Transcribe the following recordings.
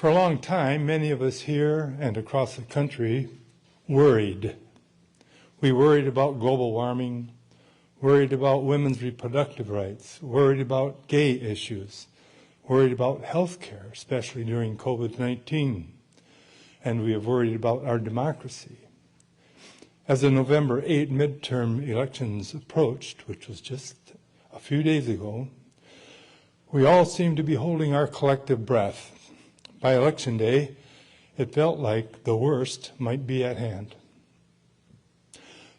For a long time, many of us here and across the country worried. We worried about global warming, worried about women's reproductive rights, worried about gay issues, worried about health care, especially during COVID-19, and we have worried about our democracy. As the November 8 midterm elections approached, which was just a few days ago, we all seemed to be holding our collective breath. By election day, it felt like the worst might be at hand.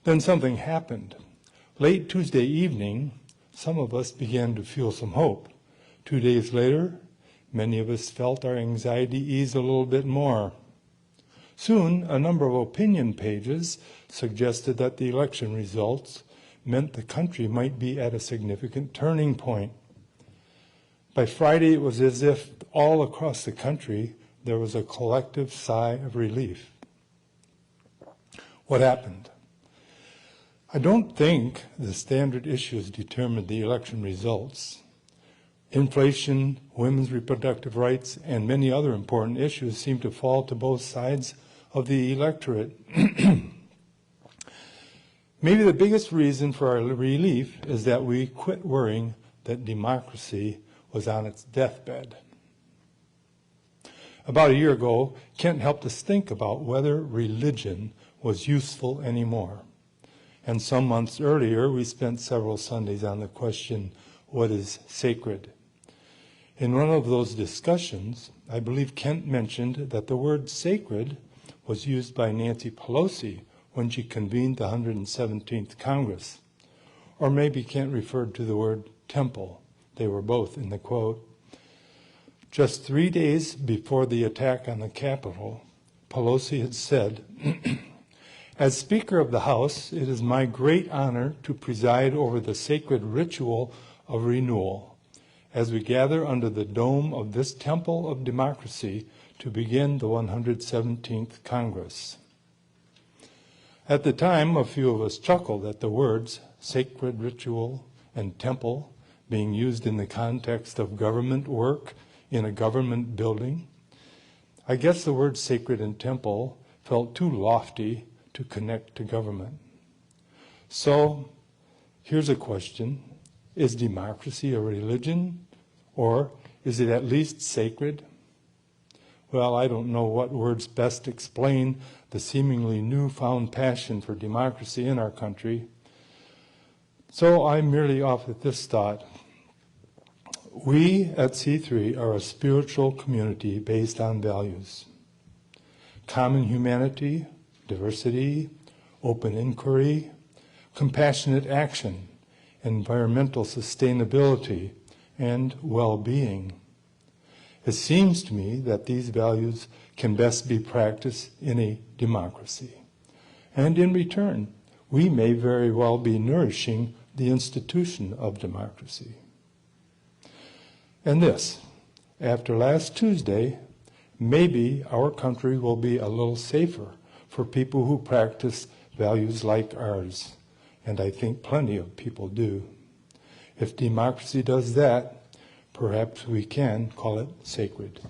Then something happened. Late Tuesday evening, some of us began to feel some hope. 2 days later, many of us felt our anxiety ease a little bit more. Soon, a number of opinion pages suggested that the election results meant the country might be at a significant turning point. By Friday, it was as if all across the country there was a collective sigh of relief. What happened? I don't think the standard issues determined the election results. Inflation, women's reproductive rights, and many other important issues seem to fall to both sides of the electorate. Maybe the biggest reason for our relief is that we quit worrying that democracy was on its deathbed. About a year ago, Kent helped us think about whether religion was useful anymore. And some months earlier, we spent several Sundays on the question, what is sacred? In one of those discussions, I believe Kent mentioned that the word sacred was used by Nancy Pelosi when she convened the 117th Congress. Or maybe Kent referred to the word temple. They were both in the quote. Just 3 days before the attack on the Capitol, Pelosi had said, "As Speaker of the House, it is my great honor to preside over the sacred ritual of renewal as we gather under the dome of this temple of democracy to begin the 117th Congress." At the time, a few of us chuckled at the words sacred ritual and temple being used in the context of government work in a government building. I guess the words sacred and temple felt too lofty to connect to government. So, here's a question. Is democracy a religion, or is it at least sacred? Well, I don't know what words best explain the seemingly newfound passion for democracy in our country. So I merely offer this thought. We at C3 are a spiritual community based on values. Common humanity, diversity, open inquiry, compassionate action, environmental sustainability, and well-being. It seems to me that these values can best be practiced in a democracy. And in return, we may very well be nourishing the institution of democracy. And this, after last Tuesday, maybe our country will be a little safer for people who practice values like ours. And I think plenty of people do. If democracy does that, perhaps we can call it sacred.